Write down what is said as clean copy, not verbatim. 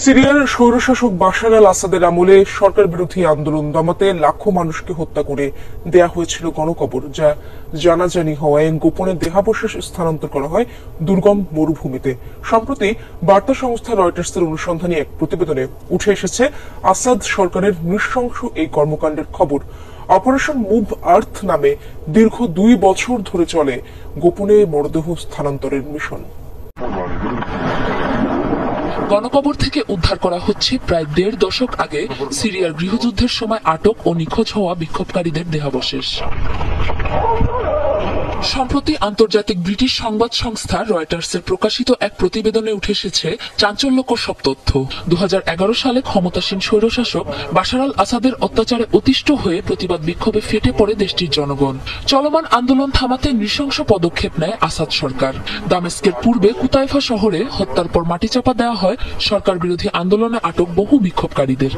সিরিয়ার স্বৈরশাসক বাশার আল আসাদের আমলে সরকার বিরোধী আন্দোলন দমাতে লাখো মানুষকে হত্যা করে দেয়া হয়েছিল গণকবর, যা জানাজানি হওয়ায় গোপনে দেহাবশেষ স্থানান্তর করা হয় দুর্গম মরুভূমিতে। সম্প্রতি বার্তা সংস্থা রয়টার্সের অনুসন্ধানী এক প্রতিবেদনে উঠে এসেছে আসাদ সরকারের নৃশংস এই কর্মকাণ্ডের খবর। অপারেশন মুভ আর্থ নামে দীর্ঘ 2 বছর ধরে চলে গোপনে মরদেহ স্থানান্তরের মিশন। গণকবর থেকে উদ্ধার করা হচ্ছে প্রায় 1.5 দশক আগে সিরিয়ার গৃহযুদ্ধের সময় আটক ও নিখোঁজ হওয়া বিক্ষোভকারীদের দেহাবশেষ। সম্প্রতি আন্তর্জাতিক ব্রিটিশ সংবাদ সংস্থা রয়টার্সের প্রকাশিত এক প্রতিবেদনে উঠে এসেছে চাঞ্চল্যকর সব তথ্য। 2011 সালে ক্ষমতাসীন স্বৈরশাসক বাশার আল আসাদের অত্যাচারে অতিষ্ঠ হয়ে প্রতিবাদ বিক্ষোভে ফেটে পড়ে দেশটির জনগণ। চলমান আন্দোলন থামাতে নৃশংস পদক্ষেপ নেয় আসাদ সরকার। দামেস্কের পূর্বে কুতাইফা শহরে হত্যার পর মাটিচাপা দেওয়া হয় সরকার বিরোধী আন্দোলনে আটক বহু বিক্ষোভকারীদের।